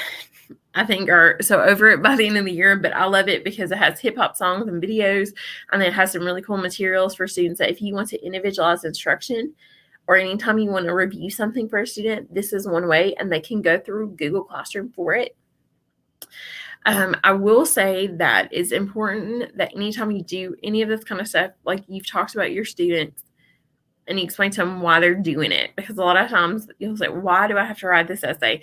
I think, are so over it by the end of the year, but I love it because it has hip-hop songs and videos, and it has some really cool materials for students that if you want to individualize instruction, or anytime you want to review something for a student, this is one way, and they can go through Google Classroom for it. I will say that it's important that anytime you do any of this kind of stuff, like you've talked about your students, and you explain to them why they're doing it. Because a lot of times you'll say, why do I have to write this essay?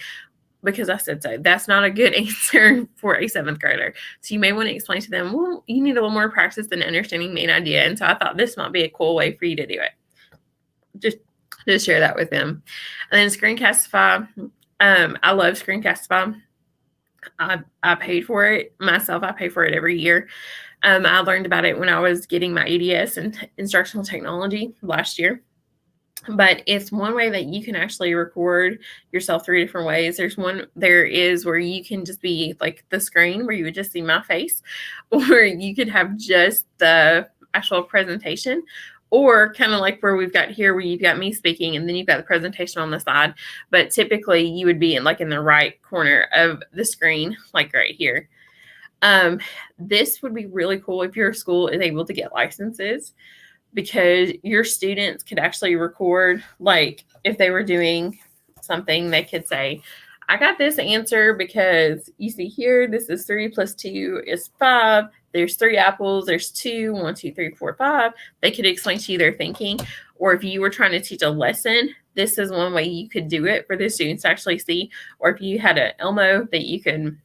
Because I said so. That's not a good answer for a 7th grader. So you may want to explain to them, well, you need a little more practice than understanding main idea. And so I thought this might be a cool way for you to do it. Just share that with them. And then Screencastify. I love Screencastify. I paid for it myself. I pay for it every year. I learned about it when I was getting my ED.S in instructional technology last year. But it's one way that you can actually record yourself 3 different ways. There is where you can just be like the screen where you would just see my face, or you could have just the actual presentation, or kind of like where we've got here where you've got me speaking and then you've got the presentation on the side. But typically you would be in the right corner of the screen, like right here. This would be really cool if your school is able to get licenses, because your students could actually record, like if they were doing something, they could say, I got this answer because you see here, this is 3 plus 2 is 5. There's 3 apples. There's 2, 1, 2, 3, 4, 5. They could explain to you their thinking. Or if you were trying to teach a lesson, this is one way you could do it for the students to actually see. Or if you had an Elmo that you can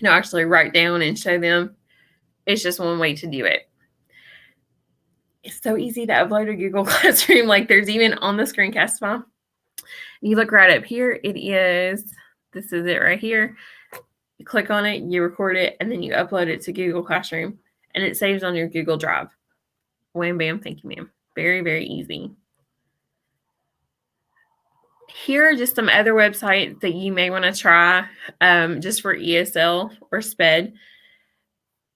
actually write down and show them, it's just one way to do it. It's so easy to upload to Google Classroom. Like there's even on the Screencastify. You look right up here. This is it right here. You click on it, you record it, and then you upload it to Google Classroom, and it saves on your Google Drive. Wham, bam, thank you, ma'am. Very, very easy. Here are just some other websites that you may want to try just for ESL or SPED.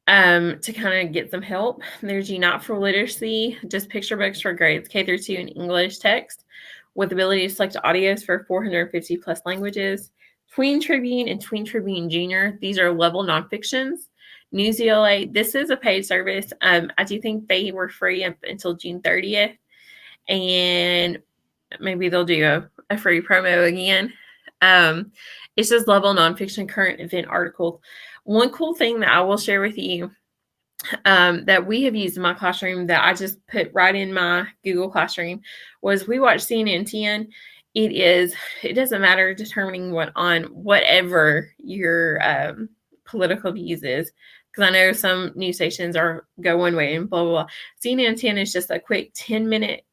To kind of get some help. There's Unite for Literacy, just picture books for grades K through 2 in English text, with the ability to select audios for 450 plus languages. Tween Tribune and Tween Tribune Junior, these are level nonfictions. Newsela, this is a paid service. I do think they were free up until June 30th, and maybe they'll do a free promo again. It's just level nonfiction current event articles. One cool thing that I will share with you that we have used in my classroom that I just put right in my Google Classroom was we watched CNN 10. it doesn't matter determining what on whatever your political views is, because I know some news stations go one way and blah blah blah. CNN 10 is just a quick 10-minute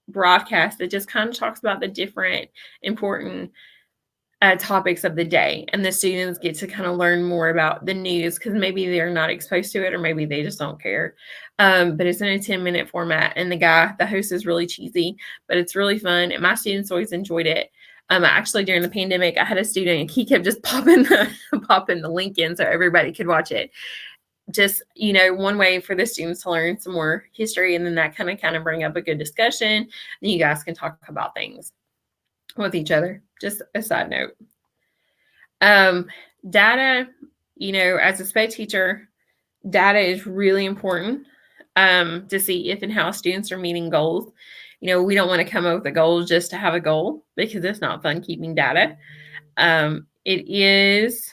broadcast that just kind of talks about the different important topics of the day, and the students get to kind of learn more about the news because maybe they're not exposed to it, or maybe they just don't care. But it's in a 10-minute format, and the host is really cheesy, but it's really fun, and my students always enjoyed it. Actually, during the pandemic, I had a student, and he kept just popping the link in so everybody could watch it. Just, one way for the students to learn some more history, and then that kind of bring up a good discussion, and you guys can talk about things with each other. Just a side note. Data, as a SPED teacher, data is really important to see if and how students are meeting goals. We don't want to come up with a goal just to have a goal, because it's not fun keeping data. It is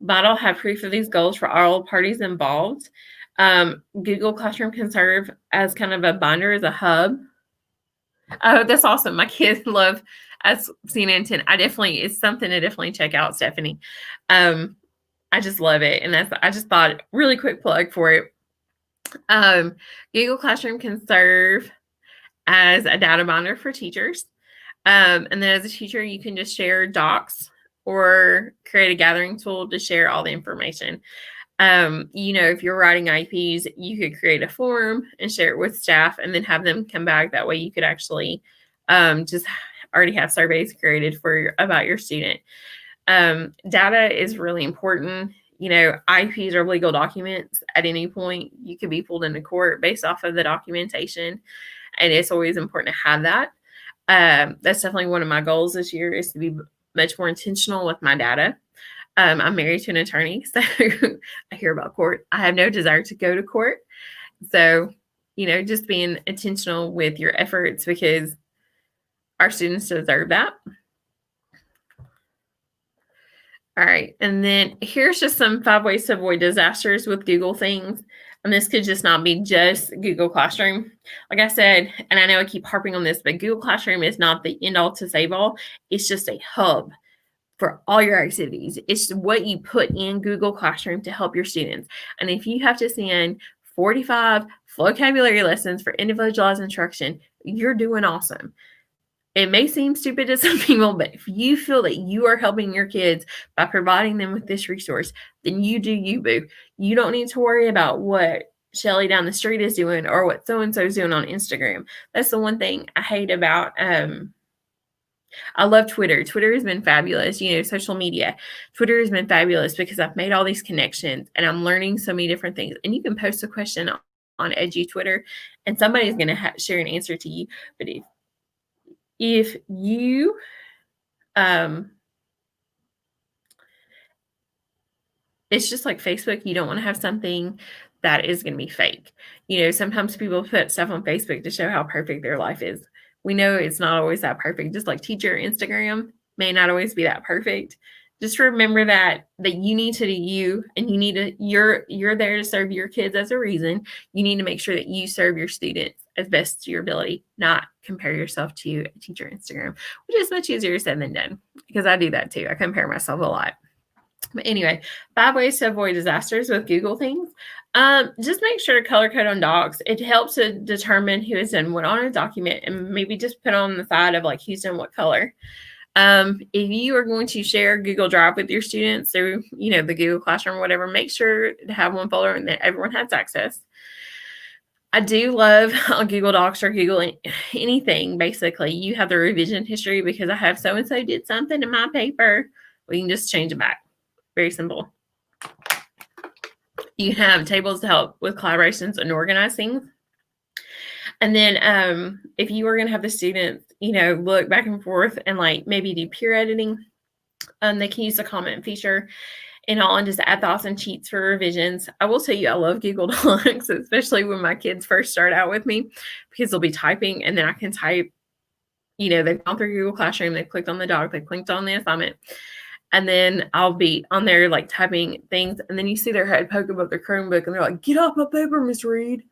vital to have proof of these goals for all parties involved. Google Classroom can serve as kind of a binder, as a hub. Oh, that's awesome. My kids love CNN 10. It's something to definitely check out, Stephanie. I just love it. And I just thought really quick plug for it. Google Classroom can serve as a data binder for teachers. And then as a teacher, you can just share docs or create a gathering tool to share all the information. If you're writing IEPs, you could create a form and share it with staff, and then have them come back. That way you could actually just already have surveys created about your student. Data is really important. IEPs are legal documents. At any point, you could be pulled into court based off of the documentation, and it's always important to have that. That's definitely one of my goals this year, is to be much more intentional with my data. I'm married to an attorney, so I hear about court. I have no desire to go to court. So, just being intentional with your efforts, because our students deserve that. All right. And then here's just some 5 ways to avoid disasters with Google things. And this could just not be just Google Classroom. Like I said, and I know I keep harping on this, but Google Classroom is not the end all to save all. It's just a hub for all your activities. It's what you put in Google Classroom to help your students. And if you have to send 45 vocabulary lessons for individualized instruction, you're doing awesome. It may seem stupid to some people, but if you feel that you are helping your kids by providing them with this resource, then you do you, boo. You don't need to worry about what Shelly down the street is doing or what so-and-so is doing on Instagram. That's the one thing I hate about I love Twitter. Twitter has been fabulous, social media. Twitter has been fabulous because I've made all these connections and I'm learning so many different things. And you can post a question on edgy Twitter and somebody's going to share an answer to you. But if you it's just like Facebook, you don't want to have something that is going to be fake. Sometimes people put stuff on Facebook to show how perfect their life is. We know it's not always that perfect. Just like teacher Instagram may not always be that perfect. Just remember that you need to do you, and you're there to serve your kids as a reason. You need to make sure that you serve your students as best to your ability, not compare yourself to a teacher Instagram, which is much easier said than done, because I do that too. I compare myself a lot. But anyway, 5 ways to avoid disasters with Google things. Just make sure to color code on docs. It helps to determine who has done what on a document, and maybe just put on the side of like who's done what color. If you are going to share Google Drive with your students through, the Google Classroom or whatever, make sure to have one folder and that everyone has access. I do love on Google Docs or Google anything, basically, you have the revision history, because I have so-and-so did something in my paper. We can just change it back. Very simple. You have tables to help with collaborations and organize things. And then if you are going to have the students, look back and forth and like maybe do peer editing, they can use the comment feature and all, and just add thoughts and cheats for revisions. I will tell you, I love Google Docs, especially when my kids first start out with me, because they'll be typing and then I can type, they've gone through Google Classroom, they've clicked on the doc, they clicked on the assignment. And then I'll be on there like typing things, and then you see their head poke above their Chromebook, and they're like, "Get off my paper, Miss Reed."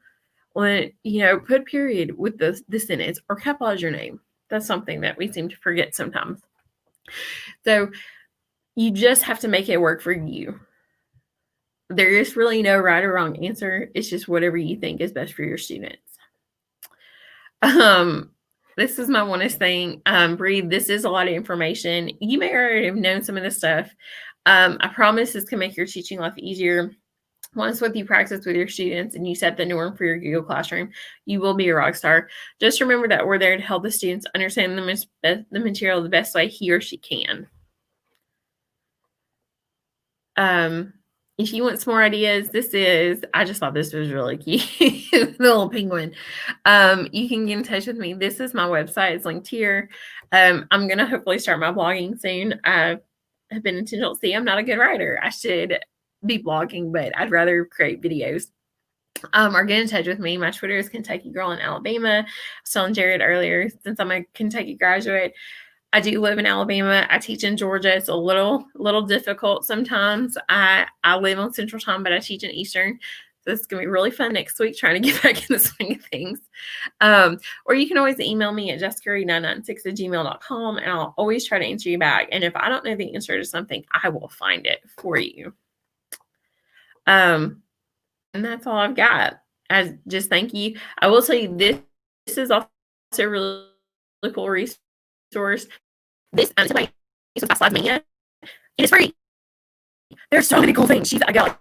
put a period with the sentence or capitalize your name. That's something that we seem to forget sometimes. So you just have to make it work for you. There is really no right or wrong answer. It's just whatever you think is best for your students. This is my one-est thing. Breathe. This is a lot of information. You may already have known some of this stuff. I promise this can make your teaching life easier. Once you practice with your students and you set the norm for your Google Classroom, you will be a rock star. Just remember that we're there to help the students understand the material the best way he or she can. If you want some more ideas, I just thought this was really cute. The little penguin. You can get in touch with me. This is my website. It's linked here. I'm going to hopefully start my blogging soon. I have been intentional. See, I'm not a good writer. I should be blogging, but I'd rather create videos. Or get in touch with me. My Twitter is Kentucky Girl in Alabama. I was telling Jared earlier, since I'm a Kentucky graduate, I do live in Alabama. I teach in Georgia. It's a little difficult sometimes. I live on Central Time, but I teach in Eastern. So it's going to be really fun next week trying to get back in the swing of things. Or you can always email me at jessicurry996@gmail.com, and I'll always try to answer you back. And if I don't know the answer to something, I will find it for you. And that's all I've got. I just thank you. I will tell you this is also a really cool resource. This is Slides Mania. It is free. There's so many cool things. I got like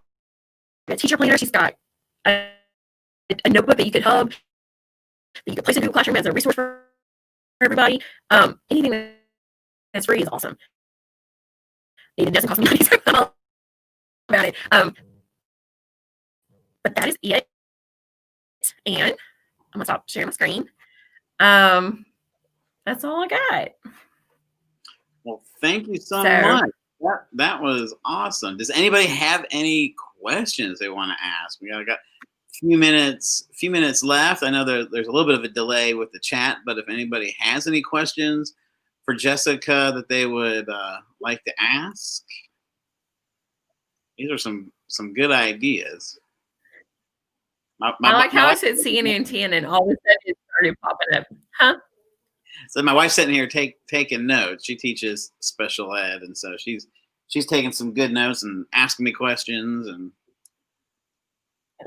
a teacher planner. She's got a notebook that you could hub, that you could place in Google Classroom as a resource for everybody. Anything that's free is awesome. It doesn't cost me money, so I'm all about it. But that is it. And I'm gonna stop sharing my screen. That's all I got. Well, thank you so much. That was awesome. Does anybody have any questions they want to ask? We got a few minutes left. I know there's a little bit of a delay with the chat, but if anybody has any questions for Jessica that they would like to ask, these are some good ideas. I like how I said CNN 10 and all of a sudden it started popping up. Huh? So my wife's sitting here taking notes. She teaches special ed, and so she's taking some good notes and asking me questions and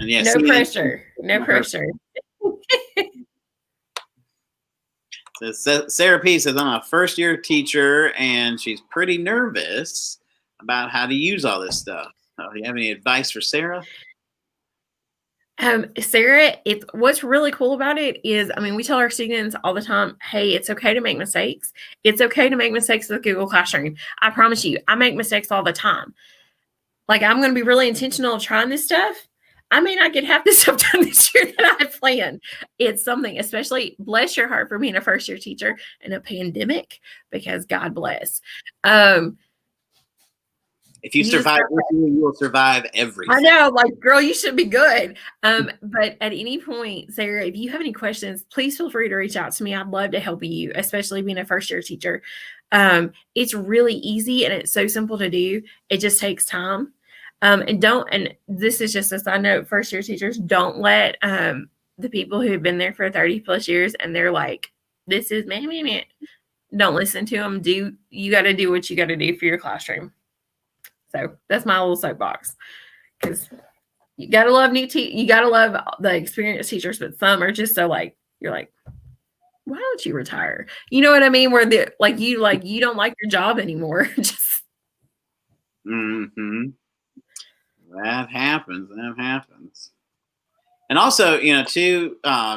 yeah. No pressure. No pressure. So Sarah P says, I'm a first-year teacher, and she's pretty nervous about how to use all this stuff. Do you have any advice for Sarah? Sarah, what's really cool about it is, we tell our students all the time, hey, it's okay to make mistakes. It's okay to make mistakes with Google Classroom. I promise you, I make mistakes all the time. Like, I'm going to be really intentional of trying this stuff. I may not get half this stuff done this year that I planned. It's something, especially bless your heart for being a first-year teacher in a pandemic, because God bless. If you survive this year, you will survive everything. I know, like, girl, you should be good. But at any point, Sarah, if you have any questions, please feel free to reach out to me. I'd love to help you, especially being a first-year teacher. It's really easy and it's so simple to do. It just takes time. And this is just a side note, first-year teachers, don't let the people who have been there for 30+ years and they're like, this is meh. Don't listen to them. You got to do what you got to do for your classroom. So that's my little soapbox, because you gotta love you gotta love the experienced teachers, but some are just so like, you're like, why don't you retire? You know what I mean? Where you don't like your job anymore. Just That happens. And also, too,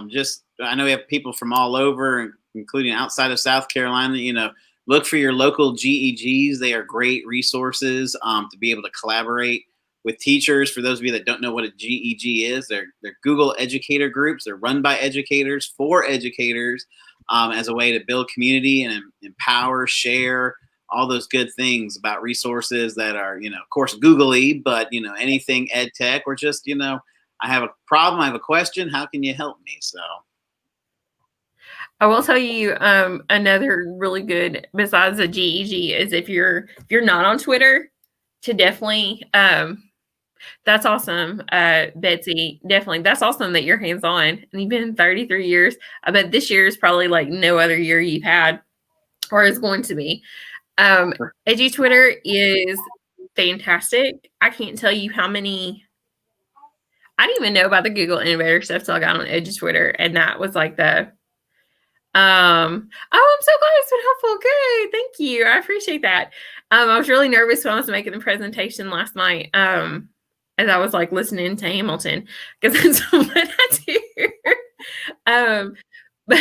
just I know we have people from all over, including outside of South Carolina. Look for your local GEGs. They are great resources to be able to collaborate with teachers. For those of you that don't know what a GEG is, they're Google educator groups. They're run by educators for educators as a way to build community and empower, share all those good things about resources that are, of course, Googly, but, anything edtech, or just, I have a problem, I have a question, how can you help me? So I will tell you another really good, besides the GEG, is if you're not on Twitter, to definitely That's awesome, Betsy. Definitely. That's awesome that you're hands-on and you've been 33 years. I bet this year is probably like no other year you've had or is going to be. Edgy Twitter is fantastic. I can't tell you how many. I didn't even know about the Google Innovator stuff till I got on Edgy Twitter, and that was like the. Oh, I'm so glad it's been helpful. Good, thank you. I appreciate that. I was really nervous when I was making the presentation last night. As I was like listening to Hamilton because that's what I do. But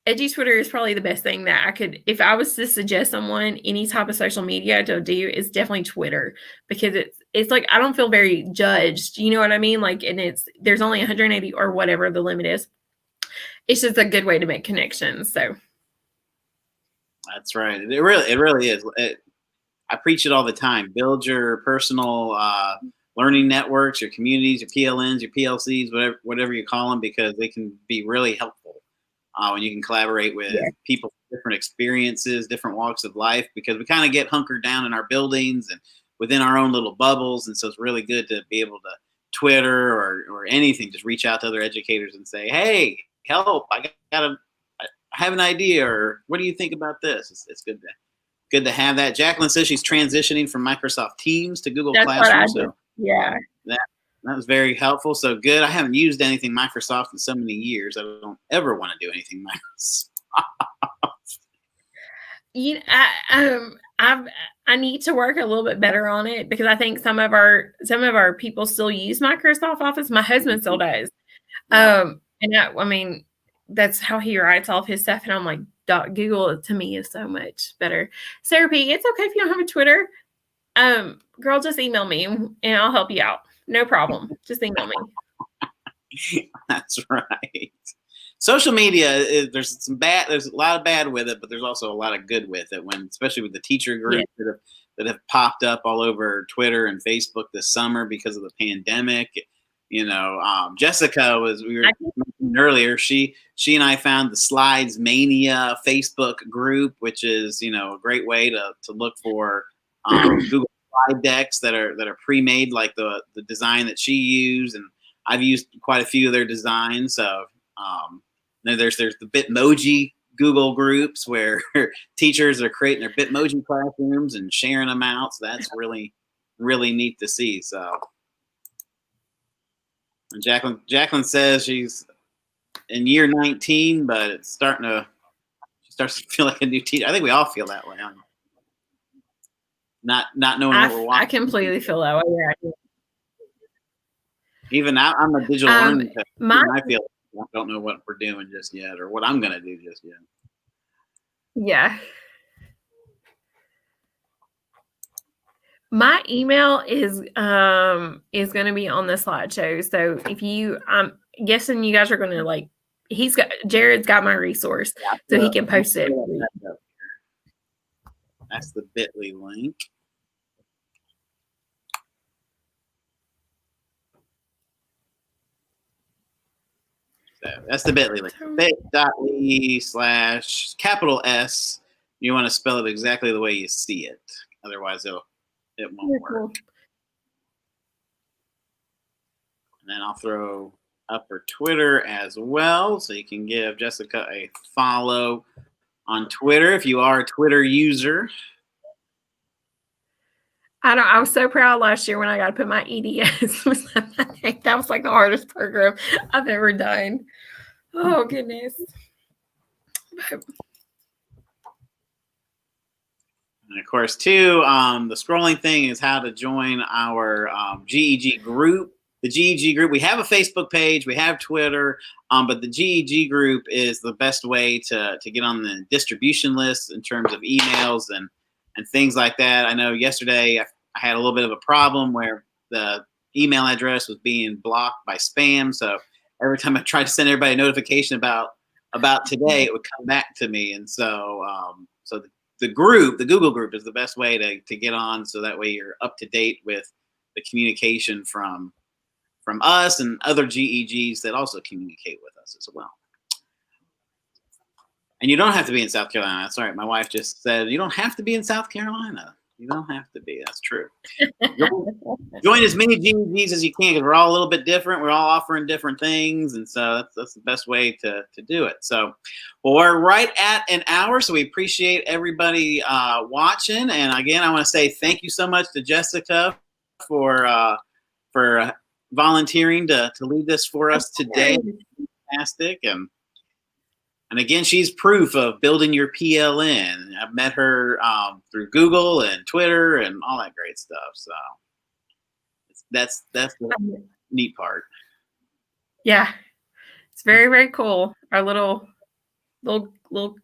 Edgy Twitter is probably the best thing that I could, if I was to suggest someone any type of social media to do, it's definitely Twitter because it's like I don't feel very judged. You know what I mean? Like, and there's only 180 or whatever the limit is. It's just a good way to make connections. So that's right. It really is. I preach it all the time. Build your personal learning networks, your communities, your PLNs, your PLCs, whatever you call them, because they can be really helpful when you can collaborate with people with different experiences, different walks of life, because we kind of get hunkered down in our buildings and within our own little bubbles. And so it's really good to be able to Twitter or anything, just reach out to other educators and say, hey, help, I have an idea, or what do you think about this? It's good to have that. Jacqueline says she's transitioning from Microsoft Teams to Google Classroom. So yeah, that was very helpful. So good. I haven't used anything Microsoft in so many years. I don't ever want to do anything Microsoft. You know, I need to work a little bit better on it because I think some of our people still use Microsoft Office. My husband still does. And I mean, that's how he writes all of his stuff. And I'm like, Google to me is so much better. Sarah P, it's okay if you don't have a Twitter. Girl, just email me and I'll help you out. No problem. Just email me. That's right. Social media, there's a lot of bad with it, but there's also a lot of good with it. Especially with the teacher groups that have popped up all over Twitter and Facebook this summer because of the pandemic. You know, Jessica we were mentioning earlier. She and I found the Slides Mania Facebook group, which is a great way to look for Google slide decks that are pre-made, like the design that she used, and I've used quite a few of their designs. So there's the Bitmoji Google groups where teachers are creating their Bitmoji classrooms and sharing them out. So that's really neat to see. So. And Jacqueline says she's in year 19, but she starts to feel like a new teacher. I think we all feel that way. Not knowing what we're watching. I completely feel that way. Yeah. Even I'm a digital learning coach. I feel like I don't know what we're doing just yet or what I'm going to do just yet. Yeah. My email is going to be on the slideshow. So if I'm guessing you guys are going to Jared's got my resource, so he can post it. That's the bit.ly link. So that's the bit.ly link. bit.ly/S. You want to spell it exactly the way you see it. Otherwise, it won't work. And then I'll throw up her Twitter as well, so you can give Jessica a follow on Twitter if you are a Twitter user. I was so proud last year when I got to put my ED.S. That was like the hardest program I've ever done. Oh goodness. And of course, too, the scrolling thing is how to join our GEG group. The GEG group, we have a Facebook page, we have Twitter, but the GEG group is the best way to get on the distribution list in terms of emails and things like that. I know yesterday I had a little bit of a problem where the email address was being blocked by spam. So every time I tried to send everybody a notification about today, it would come back to me. And so the Google group is the best way to get on. So that way you're up to date with the communication from us and other GEGs that also communicate with us as well. And you don't have to be in South Carolina. That's all right. My wife just said, you don't have to be in South Carolina. You don't have to be. That's true. Join as many GEGs as you can because we're all a little bit different. We're all offering different things, and so that's the best way to do it. So, well, we're right at an hour, so we appreciate everybody watching. And again, I want to say thank you so much to Jessica for volunteering to lead this for us today. Fantastic. And again, she's proof of building your PLN. I've met her through Google and Twitter and all that great stuff. So that's the neat part. Yeah, it's very, very cool. Our little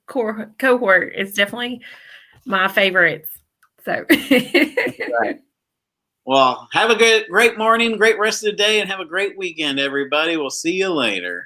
cohort is definitely my favorites. So, right. Well, have a great morning, great rest of the day, and have a great weekend, everybody. We'll see you later.